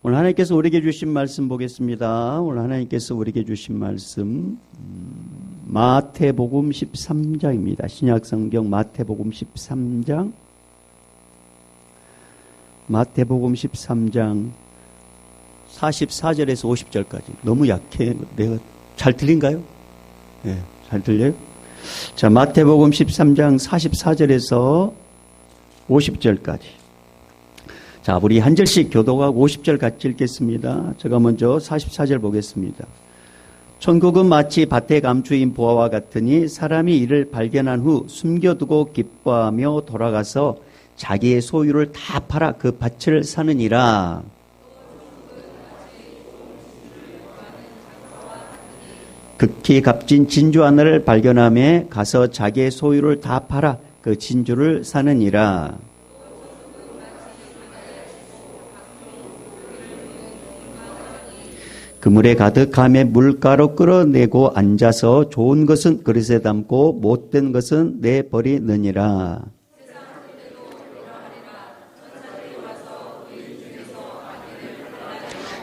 오늘 하나님께서 우리에게 주신 말씀 보겠습니다. 오늘 하나님께서 우리에게 주신 말씀 마태복음 13장입니다. 신약성경 마태복음 13장 마태복음 13장 44절에서 50절까지. 너무 약해. 내가 잘 들린가요? 네, 잘 들려요? 자, 마태복음 13장 44절에서 50절까지. 자, 우리 한 절씩 교독하고 50절 같이 읽겠습니다. 제가 먼저 44절 보겠습니다. 천국은 마치 밭에 감추인 보화와 같으니 사람이 이를 발견한 후 숨겨두고 기뻐하며 돌아가서 자기의 소유를 다 팔아 그 밭을 사느니라. 극히 값진 진주 하나를 발견하며 가서 자기의 소유를 다 팔아 그 진주를 사느니라. 그물에 가득함에 물가로 끌어내고 앉아서 좋은 것은 그릇에 담고 못된 것은 내버리느니라.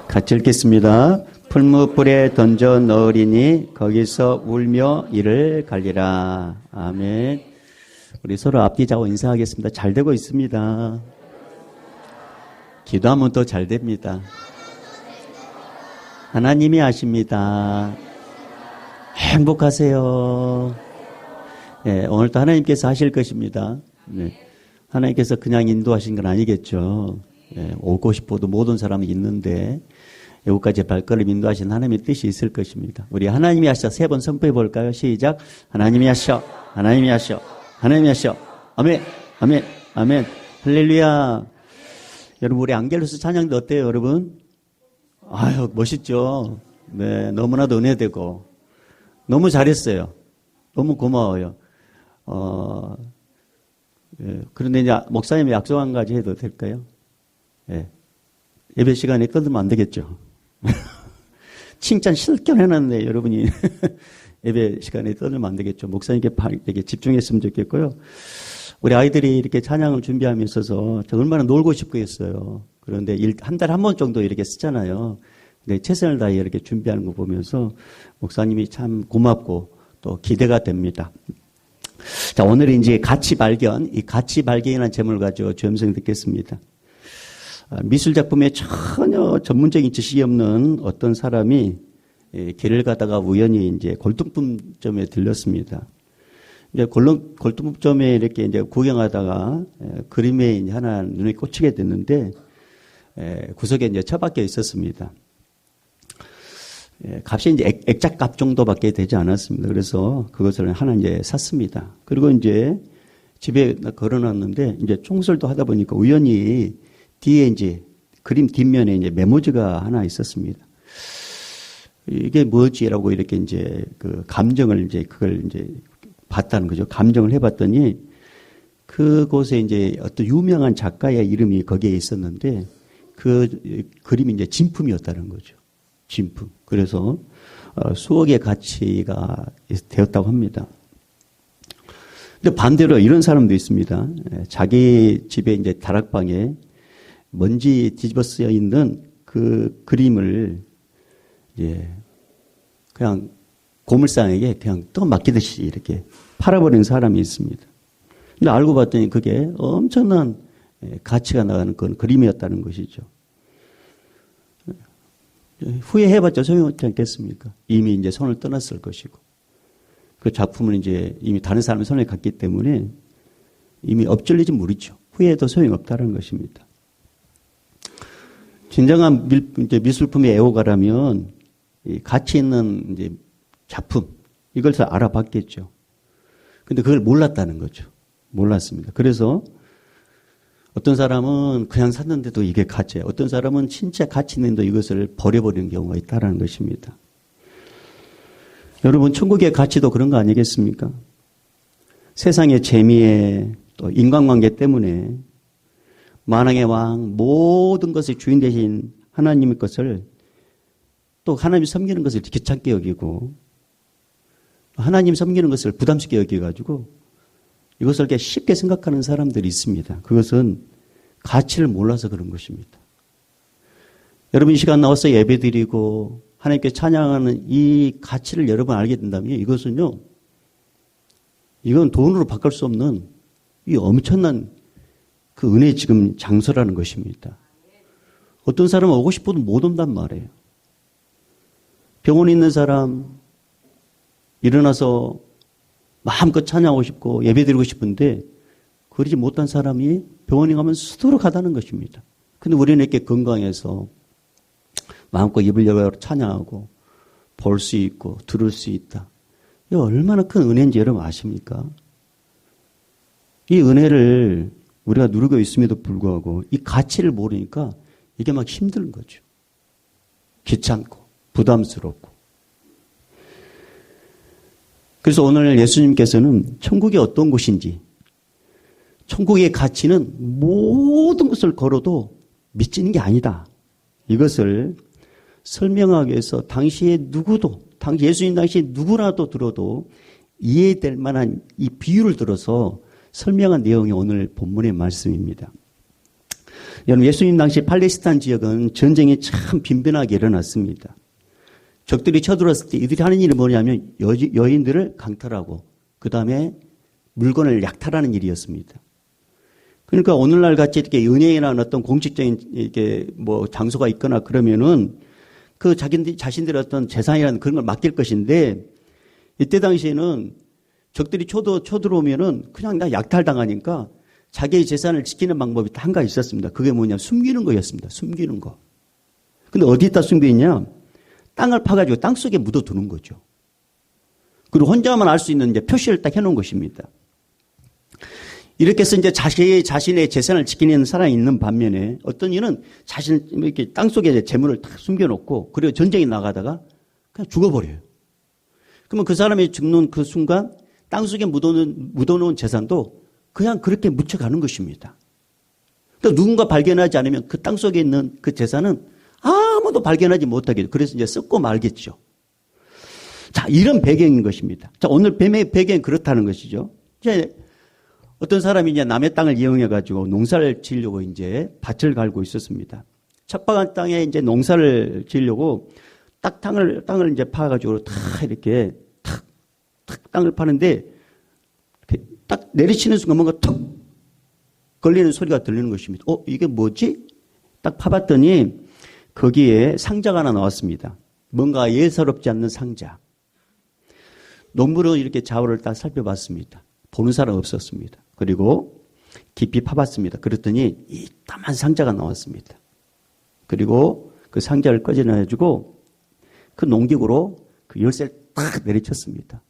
같이 읽겠습니다. 풀무불에 던져 넣으리니 거기서 울며 이를 갈리라. 아멘. 우리 서로 앞뒤 잡고 인사하겠습니다. 잘 되고 있습니다. 기도하면 또 잘 됩니다. 하나님이 하십니다. 행복하세요. 네, 오늘도 하나님께서 하실 것입니다. 네, 하나님께서 그냥 인도하신 건 아니겠죠. 네, 오고 싶어도 못 온 사람이 있는데 여기까지 발걸음 인도하신 하나님의 뜻이 있을 것입니다. 우리 하나님이 하셔 세 번 선포해 볼까요? 시작. 하나님이 하셔. 하나님이 하셔. 하나님이 하셔. 아멘. 아멘. 아멘. 할렐루야. 여러분, 우리 안겔로스 찬양도 어때요, 여러분? 아유, 멋있죠? 네, 너무나도 은혜되고. 너무 잘했어요. 너무 고마워요. 예, 그런데 이제 목사님이 약속 한 가지 해도 될까요? 예. 예배 시간에 끊으면 안 되겠죠? 칭찬 실컷 해놨네, 여러분이. 예배 시간에 끊으면 안 되겠죠? 목사님께 집중했으면 좋겠고요. 우리 아이들이 이렇게 찬양을 준비하며 있어서 저 얼마나 놀고 싶고 했어요. 그런데 한 달에 한 번 정도 이렇게 쓰잖아요. 근데 최선을 다해 이렇게 준비하는 거 보면서 목사님이 참 고맙고 또 기대가 됩니다. 자, 오늘 이제 가치 발견, 이 가치 발견이라는 제목을 가지고 주임성 듣겠습니다. 미술 작품에 전혀 전문적인 지식이 없는 어떤 사람이 길을 가다가 우연히 이제 골동품점에 들렸습니다. 이제 골동품점에 이렇게 이제 구경하다가 그림에 이제 하나 눈에 꽂히게 됐는데 구석에 이제 처박혀 있었습니다. 값이 이제 액자값 정도밖에 되지 않았습니다. 그래서 그것을 하나 이제 샀습니다. 그리고 이제 집에 걸어놨는데 이제 청소를 하다 보니까 우연히 뒤에 이제 그림 뒷면에 이제 메모지가 하나 있었습니다. 이게 뭐지라고 이렇게 이제 그 감정을 이제 그걸 이제 봤다는 거죠. 감정을 해봤더니 그곳에 이제 어떤 유명한 작가의 이름이 거기에 있었는데 그 그림이 이제 진품이었다는 거죠. 진품. 그래서 수억의 가치가 되었다고 합니다. 근데 반대로 이런 사람도 있습니다. 자기 집에 이제 다락방에 먼지 뒤집어 쓰여 있는 그 그림을 그냥 고물상에게 그냥 또 맡기듯이 이렇게 팔아버리는 사람이 있습니다. 근데 알고 봤더니 그게 엄청난 가치가 나가는 그런 그림이었다는 것이죠. 후회해봤자 소용없지 않겠습니까? 이미 이제 손을 떠났을 것이고. 그 작품은 이제 이미 다른 사람의 손에 갔기 때문에 이미 엎질리지 무리죠. 후회해도 소용없다는 것입니다. 진정한 미술품의 애호가라면 가치 있는 이제 작품, 이걸 알아봤겠죠. 근데 그걸 몰랐다는 거죠. 몰랐습니다. 그래서 어떤 사람은 그냥 샀는데도 이게 가치예요. 어떤 사람은 진짜 가치 있는데 이것을 버려버리는 경우가 있다는 것입니다. 여러분, 천국의 가치도 그런 거 아니겠습니까? 세상의 재미에 또 인간관계 때문에 만왕의 왕 모든 것의 주인 되신 하나님의 것을 또 하나님 섬기는 것을 귀찮게 여기고 하나님 섬기는 것을 부담스럽게 여겨가지고 이것을 이렇게 쉽게 생각하는 사람들이 있습니다. 그것은 가치를 몰라서 그런 것입니다. 여러분 이 시간 나와서 예배드리고 하나님께 찬양하는 이 가치를 여러분 알게 된다면 이것은요, 이건 돈으로 바꿀 수 없는 이 엄청난 그 은혜의 지금 장소라는 것입니다. 어떤 사람은 오고 싶어도 못 온단 말이에요. 병원에 있는 사람 일어나서 마음껏 찬양하고 싶고 예배드리고 싶은데 그러지 못한 사람이 병원에 가면 스스로 가다는 것입니다. 근데 우리는 이렇게 건강해서 마음껏 입을 열어 찬양하고 볼 수 있고 들을 수 있다. 이 얼마나 큰 은혜인지 여러분 아십니까? 이 은혜를 우리가 누리고 있음에도 불구하고 이 가치를 모르니까 이게 막 힘든 거죠. 귀찮고 부담스럽고. 그래서 오늘 예수님께서는 천국이 어떤 곳인지, 천국의 가치는 모든 것을 걸어도 미치는 게 아니다. 이것을 설명하기 위해서 당시에 누구도, 예수님 당시에 누구라도 들어도 이해될 만한 이 비유를 들어서 설명한 내용이 오늘 본문의 말씀입니다. 여러분, 예수님 당시 팔레스타인 지역은 전쟁이 참 빈번하게 일어났습니다. 적들이 쳐들어왔을 때 이들이 하는 일이 뭐냐면 여인들을 강탈하고 그 다음에 물건을 약탈하는 일이었습니다. 그러니까 오늘날 같이 이렇게 은행이나 어떤 공식적인 이렇게 뭐 장소가 있거나 그러면은 그 자신들의 어떤 재산이라는 그런 걸 맡길 것인데 이때 당시에는 적들이 쳐들어오면은 그냥 다 약탈당하니까 자기의 재산을 지키는 방법이 한 가지 있었습니다. 그게 뭐냐? 숨기는 거였습니다. 숨기는 거. 근데 어디에다 숨기냐? 땅을 파가지고 땅 속에 묻어두는 거죠. 그리고 혼자만 알 수 있는 이제 표시를 딱 해놓은 것입니다. 이렇게 해서 이제 자신의 재산을 지키는 사람이 있는 반면에 어떤 이는 이렇게 땅 속에 재물을 딱 숨겨놓고 그리고 전쟁에 나가다가 그냥 죽어버려요. 그러면 그 사람이 죽는 그 순간 땅 속에 묻어놓은 재산도 그냥 그렇게 묻혀가는 것입니다. 그러니까 누군가 발견하지 않으면 그 땅 속에 있는 그 재산은 아무도 발견하지 못하게, 그래서 이제 썩고 말겠죠. 자, 이런 배경인 것입니다. 자, 오늘 뱀의 배경이 그렇다는 것이죠. 이제 어떤 사람이 이제 남의 땅을 이용해가지고 농사를 지으려고 이제 밭을 갈고 있었습니다. 척박한 땅에 이제 농사를 지으려고 딱 땅을 이제 파가지고 다 이렇게 탁 땅을 파는데 딱 내리치는 순간 뭔가 턱 걸리는 소리가 들리는 것입니다. 이게 뭐지? 딱 파봤더니 거기에 상자가 하나 나왔습니다. 뭔가 예사롭지 않는 상자. 농부는 이렇게 좌우를 딱 살펴봤습니다. 보는 사람 없었습니다. 그리고 깊이 파봤습니다. 그랬더니 이따만 상자가 나왔습니다. 그리고 그 상자를 꺼내가지고 그 농기구로 그 열쇠를 딱 내리쳤습니다.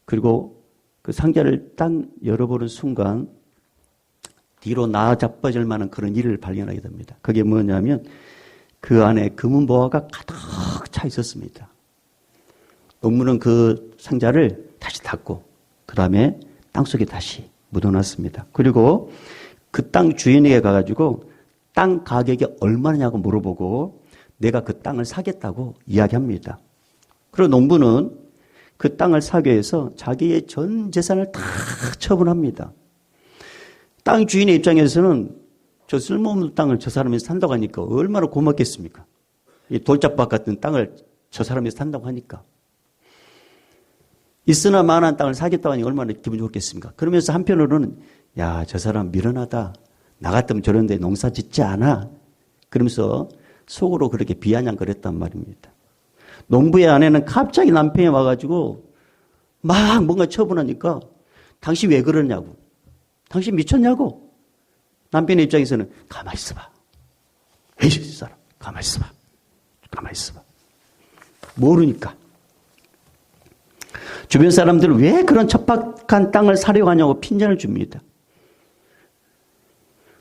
그리고 그 상자를 딱 열어보는 순간 뒤로 나자빠질 만한 그런 일을 발견하게 됩니다. 그게 뭐냐면 그 안에 금은보화가 가득 차 있었습니다. 농부는 그 상자를 다시 닫고 그 다음에 땅속에 다시 묻어놨습니다. 그리고 그 땅 주인에게 가가지고 땅 가격이 얼마냐고 물어보고 내가 그 땅을 사겠다고 이야기합니다. 그리고 농부는 그 땅을 사기 위해서 자기의 전 재산을 다 처분합니다. 땅 주인의 입장에서는 저 쓸모없는 땅을 저 사람이 산다고 하니까 얼마나 고맙겠습니까? 이 돌짝밭 같은 땅을 저 사람이 산다고 하니까. 있으나 마나한 땅을 사겠다고 하니 얼마나 기분 좋겠습니까? 그러면서 한편으로는 야, 저 사람 미련하다. 나 같으면 저런 데 농사 짓지 않아. 그러면서 속으로 그렇게 비아냥거렸단 말입니다. 농부의 아내는 갑자기 남편이 와가지고 막 뭔가 처분하니까 당신 왜 그러냐고. 당신 미쳤냐고. 남편의 입장에서는 가만히 있어봐. 에이, 이 사람. 가만히 있어봐. 가만히 있어봐. 모르니까. 주변 사람들은 왜 그런 척박한 땅을 사려고 하냐고 핀잔을 줍니다.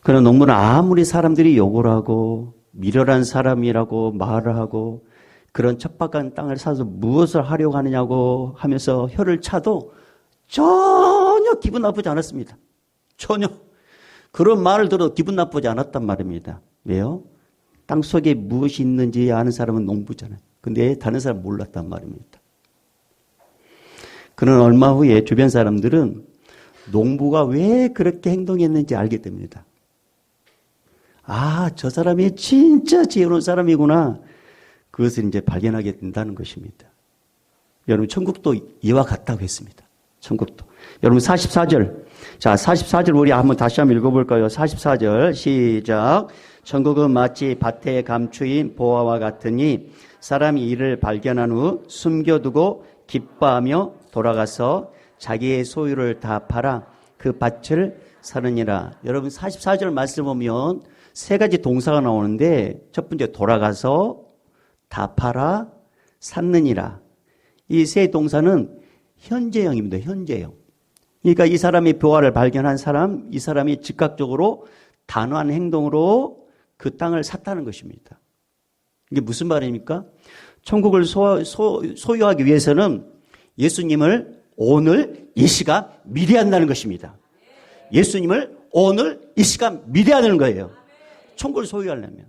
그러나 농부는 아무리 사람들이 욕을 하고 미련한 사람이라고 말을 하고 그런 척박한 땅을 사서 무엇을 하려고 하느냐고 하면서 혀를 차도 전혀 기분 나쁘지 않았습니다. 전혀. 그런 말을 들어도 기분 나쁘지 않았단 말입니다. 왜요? 땅 속에 무엇이 있는지 아는 사람은 농부잖아요. 근데 다른 사람은 몰랐단 말입니다. 그런 얼마 후에 주변 사람들은 농부가 왜 그렇게 행동했는지 알게 됩니다. 아, 저 사람이 진짜 지혜로운 사람이구나. 그것을 이제 발견하게 된다는 것입니다. 여러분, 천국도 이와 같다고 했습니다. 천국도. 여러분, 44절. 자, 44절 우리 다시 한번 읽어볼까요? 44절 시작. 천국은 마치 밭에 감추인 보화와 같으니 사람이 이를 발견한 후 숨겨두고 기뻐하며 돌아가서 자기의 소유를 다 팔아 그 밭을 사느니라. 여러분, 44절 말씀 보면 세 가지 동사가 나오는데 첫 번째 돌아가서 다 팔아 샀느니라. 이 세 동사는 현재형입니다. 현재형. 그러니까 이 사람이 보화를 발견한 사람, 이 사람이 즉각적으로 단호한 행동으로 그 땅을 샀다는 것입니다. 이게 무슨 말입니까? 천국을 소유하기 위해서는 예수님을 오늘 이 시간 미래한다는 것입니다. 예수님을 오늘 이 시간 미래하는 거예요. 천국을 소유하려면.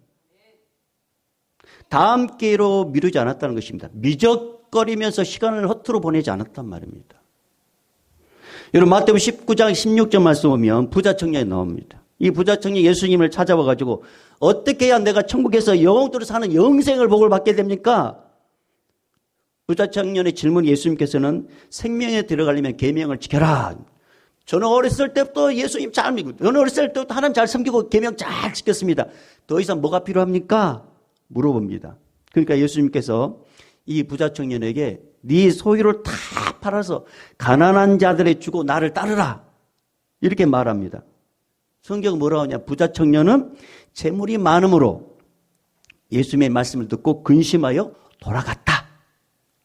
다음 기회로 미루지 않았다는 것입니다. 미적거리면서 시간을 허투루 보내지 않았단 말입니다. 여러분, 마태복음 19장 16절 말씀 보면 부자 청년이 나옵니다. 이 부자 청년이 예수님을 찾아와가지고 어떻게 해야 내가 천국에서 영원토록 사는 영생을 복을 받게 됩니까? 부자 청년의 질문 예수님께서는 생명에 들어가려면 계명을 지켜라. 저는 어렸을 때부터 예수님 잘 믿고, 저는 어렸을 때부터 하나님 잘 섬기고 계명 잘 지켰습니다. 더 이상 뭐가 필요합니까? 물어봅니다. 그러니까 예수님께서 이 부자 청년에게 네 소유를 다 팔아서 가난한 자들에 주고 나를 따르라. 이렇게 말합니다. 성경은 뭐라고 하냐? 부자 청년은 재물이 많음으로 예수님의 말씀을 듣고 근심하여 돌아갔다.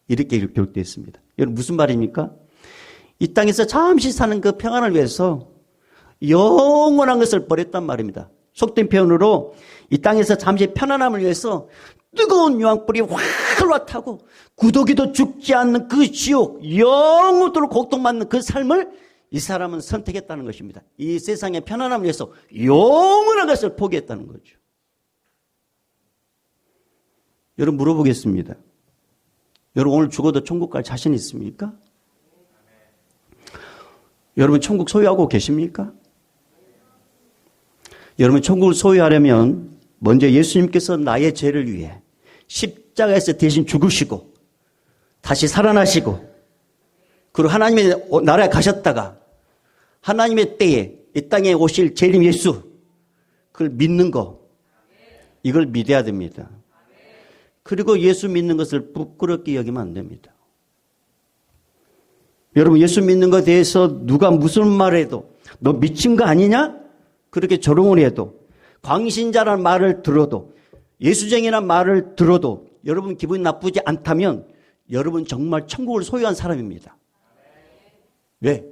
이렇게 기록되어 있습니다. 여러분, 무슨 말입니까? 이 땅에서 잠시 사는 그 평안을 위해서 영원한 것을 버렸단 말입니다. 속된 표현으로 이 땅에서 잠시 편안함을 위해서 뜨거운 유황불이 활활 타고 구더기도 죽지 않는 그 지옥, 영원토록 고통받는 그 삶을 이 사람은 선택했다는 것입니다. 이 세상의 편안함을 위해서 영원한 것을 포기했다는 거죠. 여러분, 물어보겠습니다. 여러분, 오늘 죽어도 천국 갈 자신 있습니까? 여러분, 천국 소유하고 계십니까? 여러분, 천국을 소유하려면 먼저 예수님께서 나의 죄를 위해 십자가에서 대신 죽으시고 다시 살아나시고 그리고 하나님의 나라에 가셨다가 하나님의 때에 이 땅에 오실 재림 예수, 그걸 믿는 거, 이걸 믿어야 됩니다. 그리고 예수 믿는 것을 부끄럽게 여기면 안 됩니다. 여러분, 예수 믿는 것에 대해서 누가 무슨 말을 해도 너 미친 거 아니냐? 그렇게 조롱을 해도, 광신자라는 말을 들어도, 예수쟁이라는 말을 들어도 여러분 기분이 나쁘지 않다면 여러분 정말 천국을 소유한 사람입니다. 왜?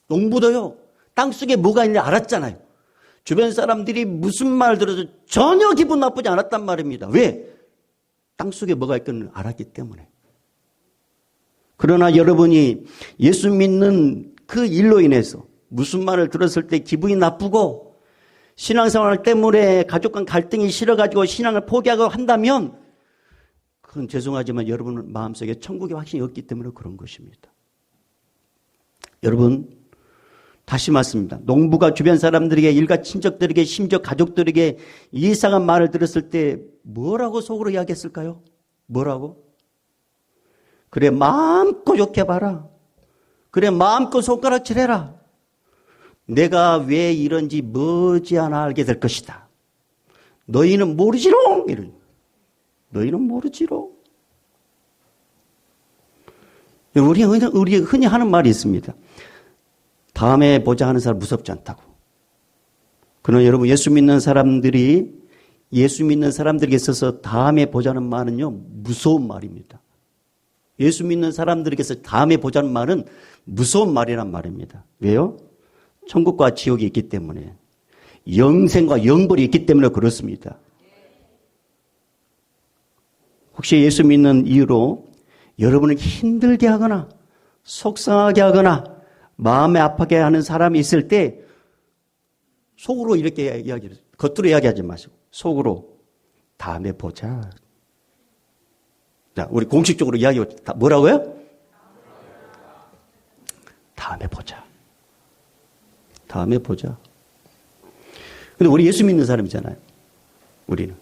농부도요, 땅속에 뭐가 있는지 알았잖아요. 주변 사람들이 무슨 말 들어도 전혀 기분 나쁘지 않았단 말입니다. 왜? 땅속에 뭐가 있건지 알았기 때문에. 그러나 여러분이 예수 믿는 그 일로 인해서 무슨 말을 들었을 때 기분이 나쁘고 신앙생활 때문에 가족 간 갈등이 싫어가지고 신앙을 포기하고 한다면 그건 죄송하지만 여러분 마음속에 천국의 확신이 없기 때문에 그런 것입니다. 여러분, 다시 말씀입니다. 농부가 주변 사람들에게, 일가 친척들에게, 심지어 가족들에게 이상한 말을 들었을 때 뭐라고 속으로 이야기했을까요? 뭐라고? 그래, 마음껏 욕해봐라. 그래, 마음껏 손가락질해라. 내가 왜 이런지 머지않아 알게 될 것이다. 너희는 모르지롱. 이런. 너희는 모르지롱. 우리 흔히 하는 말이 있습니다. 다음에 보자 하는 사람 무섭지 않다고. 그러나 여러분, 예수 믿는 사람들에게 있어서 다음에 보자는 말은요, 무서운 말입니다. 예수 믿는 사람들에게서 다음에 보자는 말은 무서운 말이란 말입니다. 왜요? 천국과 지옥이 있기 때문에, 영생과 영벌이 있기 때문에 그렇습니다. 혹시 예수 믿는 이유로 여러분을 힘들게 하거나 속상하게 하거나 마음에 아프게 하는 사람이 있을 때 속으로 이렇게 겉으로 이야기하지 마시고 속으로 다음에 보자. 자, 우리 공식적으로 이야기하고 뭐라고요? 다음에 보자. 다음에 보자. 근데 우리 예수 믿는 사람이잖아요. 우리는.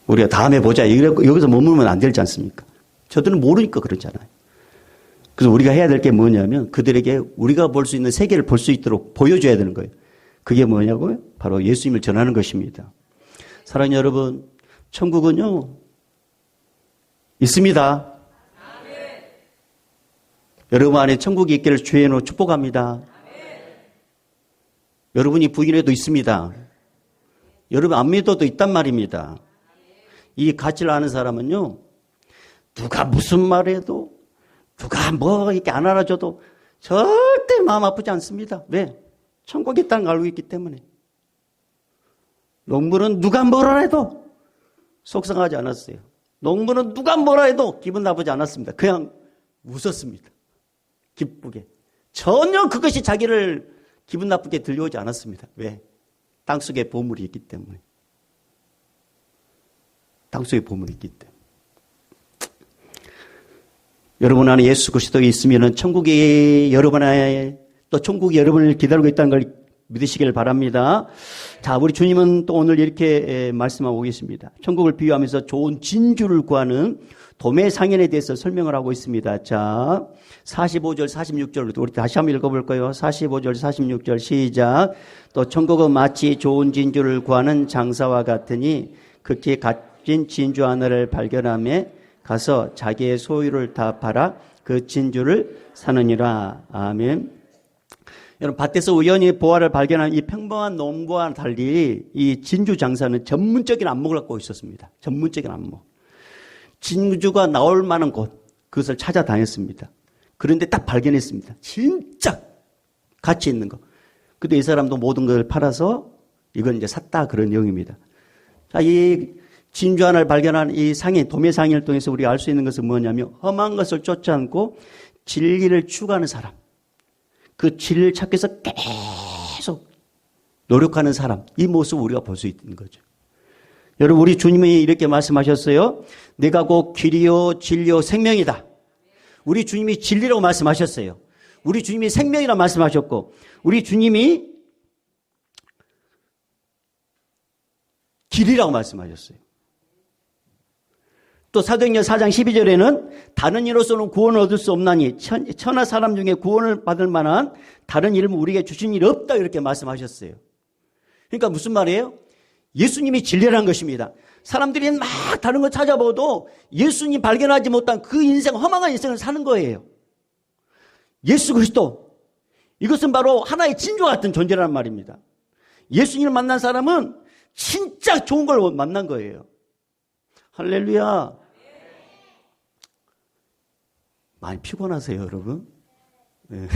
우리가 다음에 보자. 여기서 머물면 안 되지 않습니까? 저들은 모르니까 그러잖아요. 그래서 우리가 해야 될 게 뭐냐면 그들에게 우리가 볼 수 있는 세계를 볼 수 있도록 보여줘야 되는 거예요. 그게 뭐냐고요? 바로 예수님을 전하는 것입니다. 사랑하는 여러분, 천국은요, 있습니다. 여러분 안에 천국이 있기를 주의 이름으로 축복합니다. 여러분이 부인해도 있습니다. 여러분 안 믿어도 있단 말입니다. 이 가치를 아는 사람은요, 누가 무슨 말해도, 누가 뭐 이렇게 안 알아줘도 절대 마음 아프지 않습니다. 왜? 천국에 있다는 걸 알고 있기 때문에. 농부는 누가 뭐라 해도 속상하지 않았어요. 농부는 누가 뭐라 해도 기분 나쁘지 않았습니다. 그냥 웃었습니다. 기쁘게. 전혀 그것이 자기를 기분 나쁘게 들려오지 않았습니다. 왜? 땅속에 보물이 있기 때문에. 땅속에 보물이 있기 때문에. 여러분 안에 예수 그리스도가 있으면 천국이 여러분 안에 또 천국이 여러분을 기다리고 있다는 걸 믿으시길 바랍니다. 자, 우리 주님은 또 오늘 이렇게 말씀하고 계십니다. 천국을 비유하면서 좋은 진주를 구하는 도매상인에 대해서 설명을 하고 있습니다. 자, 45절, 46절 우리 다시 한번 읽어볼까요? 45절, 46절 시작. 또 천국은 마치 좋은 진주를 구하는 장사와 같으니 극히 값진 진주 하나를 발견하며 가서 자기의 소유를 다 팔아 그 진주를 사느니라. 아멘. 여러분, 밭에서 우연히 보화를 발견한 이 평범한 농부와 달리 이 진주 장사는 전문적인 안목을 갖고 있었습니다. 전문적인 안목. 진주가 나올 만한 곳, 그것을 찾아다녔습니다. 그런데 딱 발견했습니다. 진짜 가치 있는 거. 근데 이 사람도 모든 걸 팔아서 이건 이제 샀다 그런 내용입니다. 자, 이 진주 하나를 발견한 이 상인, 도매상인을 통해서 우리가 알 수 있는 것은 뭐냐면 험한 것을 쫓지 않고 진리를 추구하는 사람. 그 진리를 찾기 위해서 계속 노력하는 사람. 이 모습을 우리가 볼 수 있는 거죠. 여러분, 우리 주님이 이렇게 말씀하셨어요. 내가 곧 길이요 진리요 생명이다. 우리 주님이 진리라고 말씀하셨어요. 우리 주님이 생명이라고 말씀하셨고 우리 주님이 길이라고 말씀하셨어요. 또 사도행전 4장 12절에는 다른 이로서는 구원을 얻을 수 없나니 천하 사람 중에 구원을 받을 만한 다른 이름을 우리에게 주신 일이 없다 이렇게 말씀하셨어요. 그러니까 무슨 말이에요? 예수님이 진리라는 것입니다. 사람들이 막 다른 걸 찾아봐도 예수님 발견하지 못한 그 인생, 험한 인생을 사는 거예요. 예수 그리스도, 이것은 바로 하나의 진주 같은 존재라는 말입니다. 예수님을 만난 사람은 진짜 좋은 걸 만난 거예요. 할렐루야. 많이 피곤하세요, 여러분? 네.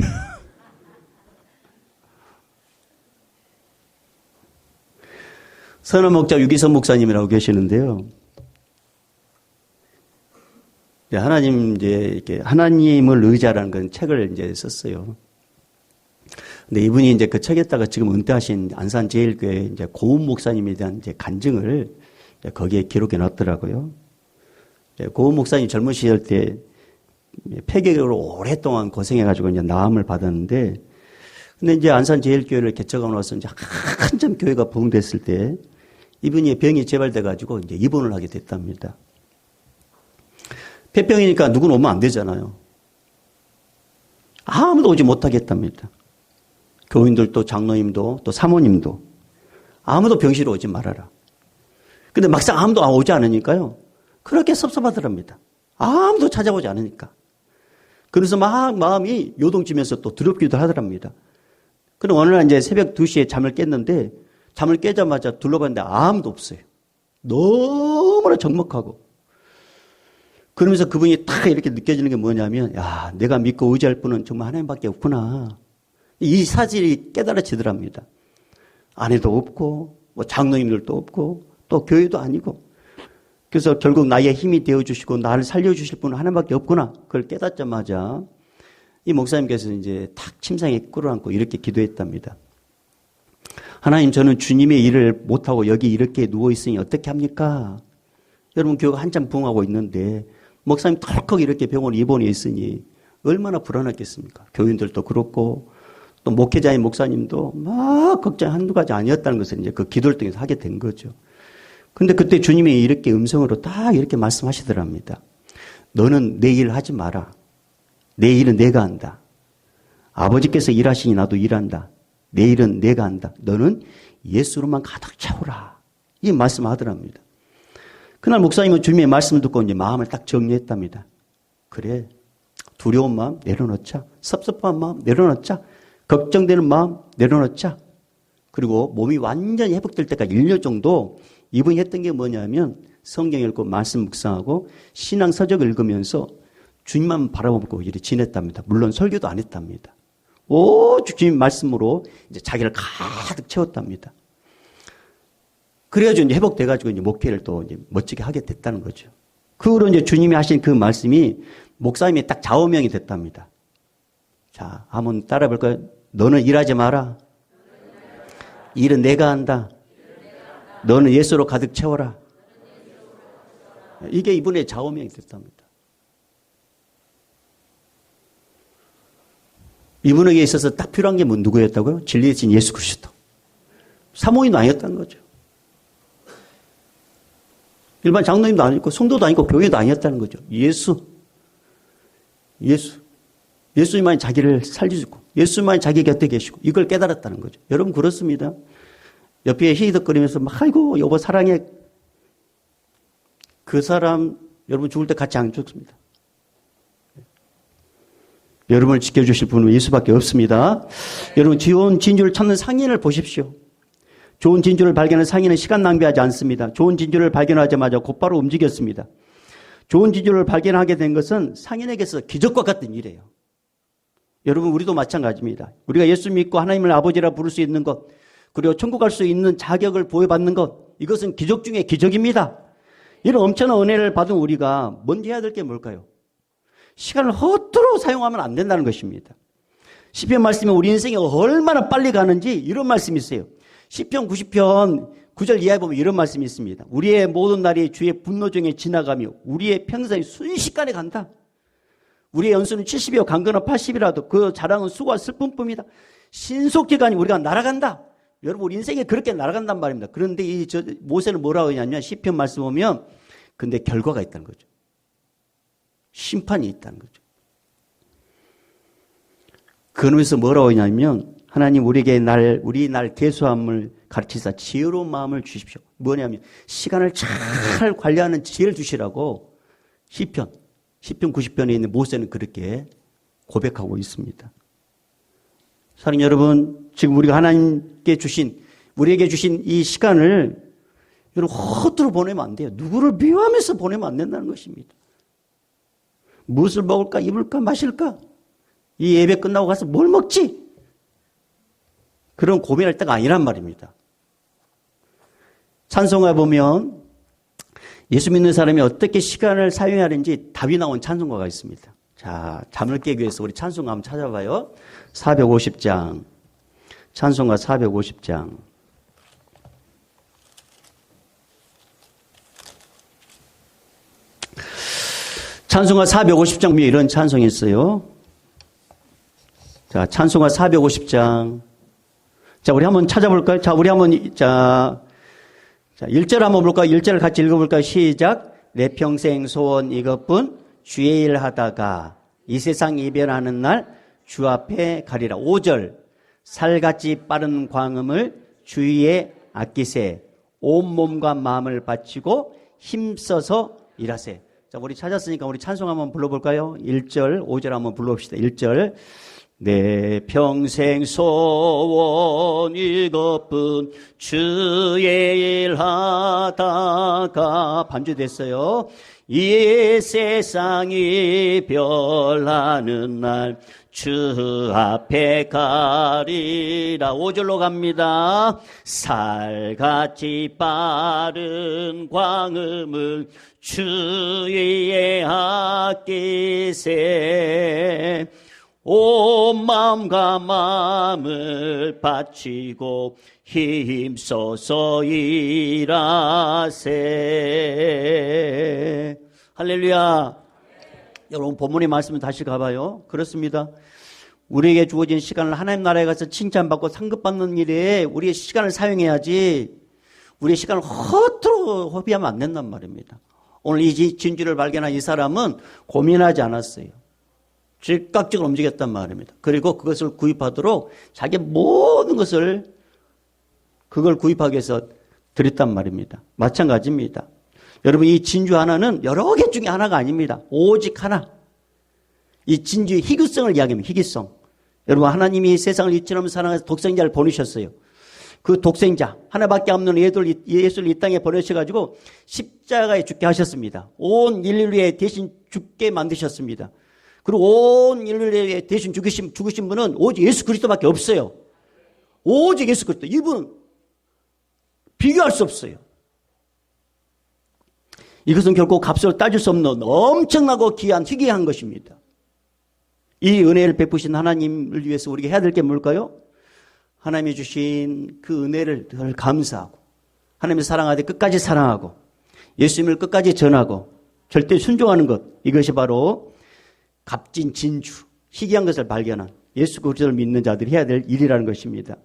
선한 목자 유기선 목사님이라고 계시는데요. 하나님 이렇게 하나님을 의지하라는 건 책을 이제 썼어요. 근데 이분이 이제 그 책에다가 지금 은퇴하신 안산제일교회 이제 고은 목사님에 대한 이제 간증을 거기에 기록해 놨더라고요. 고은 목사님 젊은 시절 때 폐경으로 오랫동안 고생해가지고 이제 나음을 받았는데, 근데 이제 안산제일교회를 개척하고 나서 이제 한참 교회가 부흥됐을 때 이분이 병이 재발돼가지고 이제 입원을 하게 됐답니다. 폐병이니까 누구는 오면 안 되잖아요. 아무도 오지 못하겠답니다. 교인들도 장로님도 또 사모님도 아무도 병실에 오지 말아라. 근데 막상 아무도 오지 않으니까요. 그렇게 섭섭하더랍니다. 아무도 찾아오지 않으니까. 그래서 막 마음이 요동치면서 또 두렵기도 하더랍니다. 그럼 어느 날 이제 새벽 2시에 잠을 깼는데 잠을 깨자마자 둘러봤는데 아무도 없어요. 너무나 적막하고. 그러면서 그분이 딱 이렇게 느껴지는 게 뭐냐면, 야, 내가 믿고 의지할 분은 정말 하나님밖에 없구나. 이 사실이 깨달아지더랍니다. 아내도 없고, 뭐 장로님들도 없고, 또 교회도 아니고. 그래서 결국 나의 힘이 되어주시고 나를 살려주실 분은 하나님밖에 없구나. 그걸 깨닫자마자 이 목사님께서 이제 탁 침상에 끌어안고 이렇게 기도했답니다. 하나님, 저는 주님의 일을 못하고 여기 이렇게 누워있으니 어떻게 합니까? 여러분, 교회가 한참 부흥하고 있는데 목사님 덜컥 이렇게 병원에 입원해 있으니 얼마나 불안했겠습니까? 교인들도 그렇고 또 목회자인 목사님도 막 걱정 한두 가지 아니었다는 것을 이제 그 기도를 통해서 하게 된 거죠. 근데 그때 주님이 이렇게 음성으로 딱 이렇게 말씀하시더랍니다. 너는 내 일 하지 마라. 내 일은 내가 한다. 아버지께서 일하시니 나도 일한다. 내 일은 내가 한다. 너는 예수로만 가득 채우라. 이 말씀을 하더랍니다. 그날 목사님은 주님의 말씀을 듣고 이제 마음을 딱 정리했답니다. 그래. 두려운 마음 내려놓자. 섭섭한 마음 내려놓자. 걱정되는 마음 내려놓자. 그리고 몸이 완전히 회복될 때까지 1년 정도 이분이 했던 게 뭐냐면 성경 읽고 말씀 묵상하고 신앙 서적 읽으면서 주님만 바라보고 이렇게 지냈답니다. 물론 설교도 안 했답니다. 주님 말씀으로 이제 자기를 가득 채웠답니다. 그래가지고 이제 회복돼가지고 이제 목회를 또 이제 멋지게 하게 됐다는 거죠. 그 후로 이제 주님이 하신 그 말씀이 목사님이 딱 좌우명이 됐답니다. 자, 한번 따라 볼까요? 너는 일하지 마라. 일은 내가 한다. 너는 예수로 가득 채워라. 이게 이분의 좌우명이 됐답니다. 이분에게 있어서 딱 필요한 게 누구였다고요? 진리이신 예수 그리스도. 사모님도 아니었다는 거죠. 일반 장로님도 아니고 성도도 아니고 교회도 아니었다는 거죠. 예수님만이 자기를 살려주고 예수님만이 자기 곁에 계시고 이걸 깨달았다는 거죠. 여러분 그렇습니다. 옆에 히히덕거리면서 막 아이고 여보 사랑해. 그 사람 여러분 죽을 때 같이 안 죽습니다. 여러분을 지켜주실 분은 예수밖에 없습니다. 여러분 좋은 진주를 찾는 상인을 보십시오. 좋은 진주를 발견한 상인은 시간 낭비하지 않습니다. 좋은 진주를 발견하자마자 곧바로 움직였습니다. 좋은 진주를 발견하게 된 것은 상인에게서 기적과 같은 일이에요. 여러분 우리도 마찬가지입니다. 우리가 예수 믿고 하나님을 아버지라 부를 수 있는 것 그리고 천국 갈 수 있는 자격을 보여받는 것 이것은 기적 중에 기적입니다. 이런 엄청난 은혜를 받은 우리가 먼저 해야 될 게 뭘까요? 시간을 헛되이 사용하면 안 된다는 것입니다. 시편 말씀에 우리 인생이 얼마나 빨리 가는지 이런 말씀이 있어요. 시편 90편 9절 이하에 보면 이런 말씀이 있습니다. 우리의 모든 날이 주의 분노 중에 지나가며 우리의 평생이 순식간에 간다. 우리의 연수는 70이요 강건은 80이라도 그 자랑은 수고와 슬픔뿐이다. 신속히 가니 우리가 날아간다. 여러분 우리 인생이 그렇게 날아간단 말입니다. 그런데 모세는 뭐라고 하냐면 시편 말씀 보면 근데 결과가 있다는 거죠. 심판이 있다는 거죠. 그러면서 뭐라고 하냐면 하나님 우리에게 우리 날 계수함을 가르치사 지혜로운 마음을 주십시오. 뭐냐면 시간을 잘 관리하는 지혜를 주시라고 시편 90편에 있는 모세는 그렇게 고백하고 있습니다. 사랑하는 여러분, 지금 우리가 하나님께 우리에게 주신 이 시간을 여러분 헛되이 보내면 안 돼요. 누구를 미워하면서 보내면 안 된다는 것입니다. 무엇을 먹을까, 입을까, 마실까? 이 예배 끝나고 가서 뭘 먹지? 그런 고민할 때가 아니란 말입니다. 찬송가 보면 예수 믿는 사람이 어떻게 시간을 사용해야 하는지 답이 나온 찬송가가 있습니다. 자, 잠을 깨기 위해서 우리 찬송가 한번 찾아봐요. 450장. 찬송가 450장. 찬송가 450장 위에 이런 찬송이 있어요. 자, 찬송가 450장. 자, 우리 한번 찾아볼까요? 자, 우리 한번, 1절 한번 볼까요? 1절을 같이 읽어볼까요? 시작. 내 평생 소원 이것뿐 주의 일 하다가 이 세상 이별하는 날 주 앞에 가리라. 5절. 살같이 빠른 광음을 주위에 아끼세. 온 몸과 마음을 바치고 힘써서 일하세. 자, 우리 찾았으니까 우리 찬송 한번 불러볼까요? 1절, 5절 한번 불러봅시다. 1절. 내 평생 소원 이것뿐 주의 일 하다가 반주됐어요. 이 세상이 별나는 날 주 앞에 가리라. 5절로 갑니다. 살같이 빠른 광음을 주위에 아끼세. 온 마음과 마음을 바치고 힘써서 일하세. 할렐루야. 여러분 본문의 말씀을 다시 가봐요. 그렇습니다. 우리에게 주어진 시간을 하나님 나라에 가서 칭찬받고 상급받는 일에 우리의 시간을 사용해야지 우리의 시간을 헛되이 하나도 허비하면 안 된단 말입니다. 오늘 이 진주를 발견한 이 사람은 고민하지 않았어요. 즉각적으로 움직였단 말입니다. 그리고 그것을 구입하도록 자기 모든 것을 그걸 구입하기 위해서 드렸단 말입니다. 마찬가지입니다. 여러분, 이 진주 하나는 여러 개 중에 하나가 아닙니다. 오직 하나. 이 진주의 희귀성을 이야기합니다. 희귀성. 여러분, 하나님이 세상을 이처럼 사랑해서 독생자를 보내셨어요. 그 독생자 하나밖에 없는 예수를 이 땅에 보내셔가지고 십자가에 죽게 하셨습니다. 온 인류에 대신 죽게 만드셨습니다. 그리고 온 인류에 대신 죽으신 분은 오직 예수 그리스도밖에 없어요. 오직 예수 그리스도. 이분 비교할 수 없어요. 이것은 결코 값으로 따질 수 없는 엄청나고 귀한 희귀한 것입니다. 이 은혜를 베푸신 하나님을 위해서 우리가 해야 될 게 뭘까요? 하나님이 주신 그 은혜를 늘 감사하고 하나님을 사랑하되 끝까지 사랑하고 예수님을 끝까지 전하고 절대 순종하는 것, 이것이 바로 값진 진주, 희귀한 것을 발견한 예수 그리스도를 믿는 자들이 해야 될 일이라는 것입니다.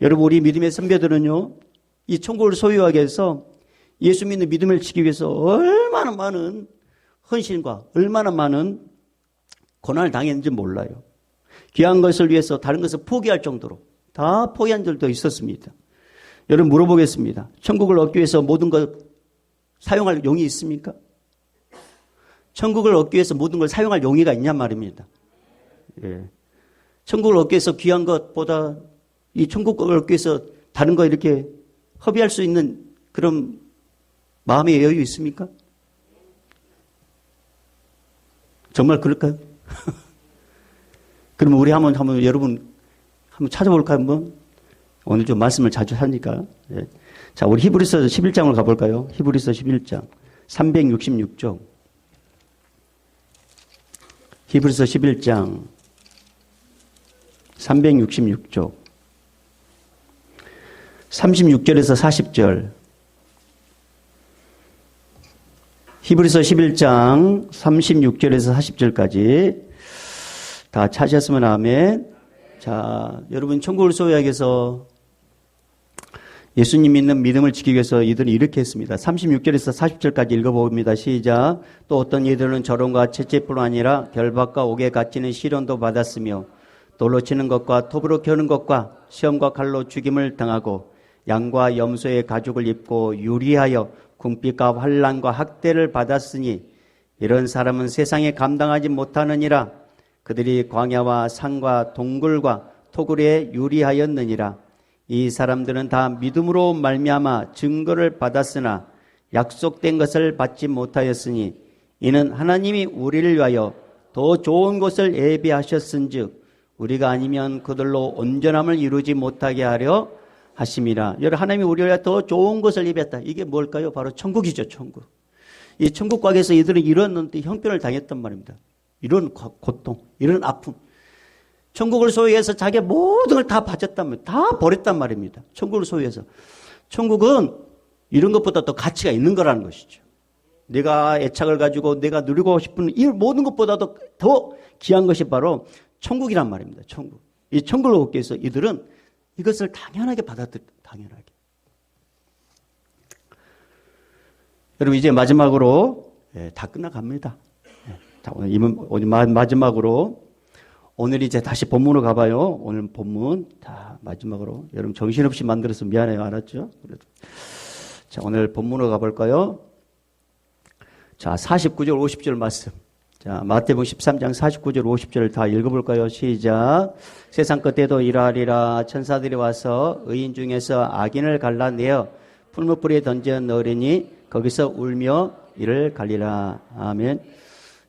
여러분, 우리 믿음의 선배들은요, 이 천국을 소유하기 위해서 예수 믿는 믿음을 지키기 위해서 얼마나 많은 헌신과 얼마나 많은 고난을 당했는지 몰라요. 귀한 것을 위해서 다른 것을 포기할 정도로 다 포기한 적도 있었습니다. 여러분, 물어보겠습니다. 천국을 얻기 위해서 모든 것 사용할 용이 있습니까? 천국을 얻기 위해서 모든 걸 사용할 용의가 있냔 말입니다. 예. 천국을 얻기 위해서 귀한 것보다 이 천국을 얻기 위해서 다른 거 이렇게 허비할 수 있는 그런 마음의 여유 있습니까? 정말 그럴까요? 그러면 우리 한번 여러분 한번 찾아볼까요? 한번 오늘 좀 말씀을 자주 하니까. 예. 자, 우리 히브리서 11장으로 가볼까요? 히브리서 11장 366쪽. 히브리서 11장 366쪽 36절에서 40절. 히브리서 11장 36절에서 40절까지 다 찾으셨으면 아멘. 자, 여러분, 천국을 소유하기 위해서 예수님 믿는 믿음을 지키기 위해서 이들은 이렇게 했습니다. 36절에서 40절까지 읽어봅니다. 시작. 또 어떤 이들은 저론과 채찍뿐 아니라 결박과 옥에 갇히는 시련도 받았으며 돌로 치는 것과 톱으로 겨는 것과 시험과 칼로 죽임을 당하고 양과 염소의 가죽을 입고 유리하여 궁핍과 환난과 학대를 받았으니 이런 사람은 세상에 감당하지 못하느니라. 그들이 광야와 산과 동굴과 토굴에 유리하였느니라. 이 사람들은 다 믿음으로 말미암아 증거를 받았으나 약속된 것을 받지 못하였으니 이는 하나님이 우리를 위하여 더 좋은 것을 예비하셨은즉 우리가 아니면 그들로 온전함을 이루지 못하게 하려 하심이라. 여러분, 하나님이 우리를 위하여 더 좋은 것을 예비했다. 이게 뭘까요? 바로 천국이죠, 천국. 이 천국 과에서 이들은 이런 형편을 당했단 말입니다. 이런 고통, 이런 아픔. 천국을 소유해서 자기의 모든 걸 다 바쳤단 말입니다. 다 버렸단 말입니다. 천국을 소유해서. 천국은 이런 것보다 더 가치가 있는 거라는 것이죠. 내가 애착을 가지고 내가 누리고 싶은 이 모든 것보다도 더 귀한 것이 바로 천국이란 말입니다. 천국. 이 천국을 얻기 위해서 이들은 이것을 당연하게 당연하게. 여러분, 이제 마지막으로 다 끝나갑니다. 자, 오늘 마지막으로 오늘 이제 다시 본문으로 가봐요. 오늘 본문 다 마지막으로. 여러분, 정신없이 만들어서 미안해요. 알았죠? 그래도. 자, 오늘 본문으로 가볼까요? 자, 49절 50절 말씀. 자, 마태복음 13장 49절 50절을 다 읽어볼까요? 시작. 세상 끝에도 이러하리라. 천사들이 와서 의인 중에서 악인을 갈라내어 풀무불에 던져 넣으리니 거기서 울며 이를 갈리라. 아멘.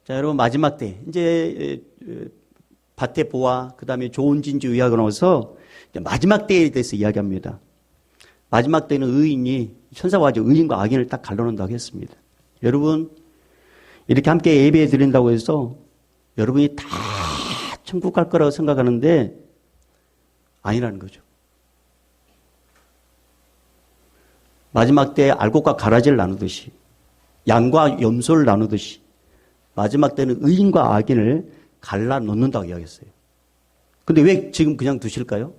자, 여러분, 마지막 때 이제 밭의 보화, 그 다음에 좋은 진주 이야기가 나와서 마지막 때에 대해서 이야기합니다. 마지막 때는 의인이 천사가 와서 의인과 악인을 딱 갈라놓는다고 했습니다. 여러분, 이렇게 함께 예배 드린다고 해서 여러분이 다 천국 갈 거라고 생각하는데 아니라는 거죠. 마지막 때 알곡과 가라지를 나누듯이 양과 염소를 나누듯이 마지막 때는 의인과 악인을 갈라놓는다고 이야기했어요. 근데 왜 지금 그냥 두실까요?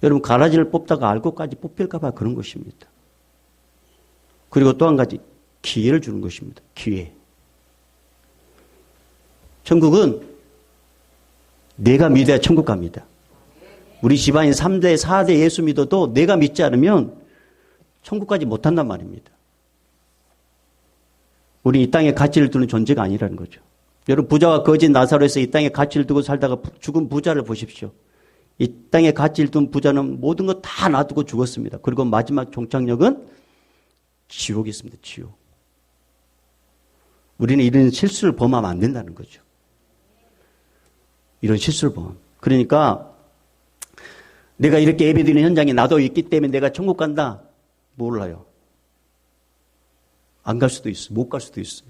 여러분, 가라지를 뽑다가 알곡까지 뽑힐까 봐 그런 것입니다. 그리고 또 한 가지 기회를 주는 것입니다. 기회. 천국은 내가 믿어야 천국 갑니다. 우리 집안인 3대, 4대 예수 믿어도 내가 믿지 않으면 천국까지 못한단 말입니다. 우리 이 땅에 가치를 두는 존재가 아니라는 거죠. 여러분 부자와 거진 나사로에서 이 땅에 가치를 두고 살다가 죽은 부자를 보십시오. 이 땅에 가치를 둔 부자는 모든 것 다 놔두고 죽었습니다. 그리고 마지막 종착역은 지옥이 있습니다. 지옥. 우리는 이런 실수를 범하면 안 된다는 거죠. 이런 실수를 범하면. 그러니까 내가 이렇게 예배드리는 현장에 나도 있기 때문에 내가 천국 간다? 몰라요. 안 갈 수도 있어요. 못 갈 수도 있어요.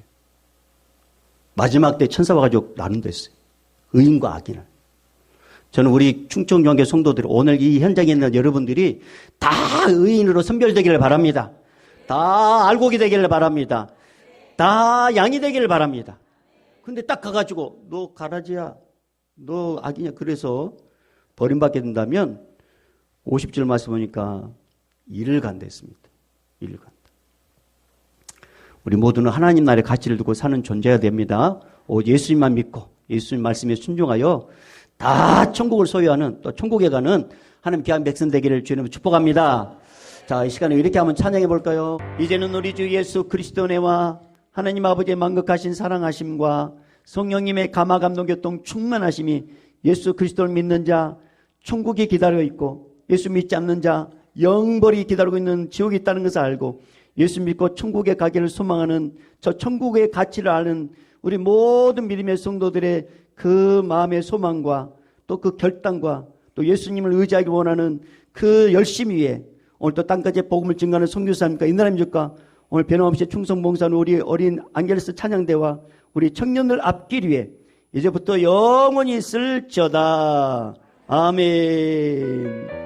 마지막 때 천사와 가지고 나눈댔어요. 의인과 악인을. 저는 우리 충청교회 성도들 오늘 이 현장에 있는 여러분들이 다 의인으로 선별되기를 바랍니다. 다 알곡이 되기를 바랍니다. 다 양이 되기를 바랍니다. 근데 딱 가가지고 너 가라지야. 너 악이냐. 그래서 버림받게 된다면 50절 말씀 보니까 일을 간다 했습니다. 일을 간다. 우리 모두는 하나님 나라의 가치를 두고 사는 존재가 됩니다. 예수님만 믿고 예수님 말씀에 순종하여 다 천국을 소유하는 또 천국에 가는 하나님 귀한 백성 되기를 주님으로 축복합니다. 자, 이 시간에 이렇게 한번 찬양해 볼까요? 이제는 우리 주 예수 그리스도 은혜와 하나님 아버지의 만극하신 사랑하심과 성령님의 감화 감동 교통 충만하심이 예수 그리스도를 믿는 자 천국이 기다려 있고 예수 믿지 않는 자 영벌이 기다리고 있는 지옥이 있다는 것을 알고 예수 믿고 천국에 가기를 소망하는 저 천국의 가치를 아는 우리 모든 믿음의 성도들의 그 마음의 소망과 또 그 결단과 또 예수님을 의지하기 원하는 그 열심 위에 오늘 또 땅까지 복음을 증거하는 선교사님과 인하나님 주가 오늘 변함없이 충성봉사하는 우리 어린 안겔스 찬양대와 우리 청년들 앞길 위에 이제부터 영원히 있을지어다. 아멘.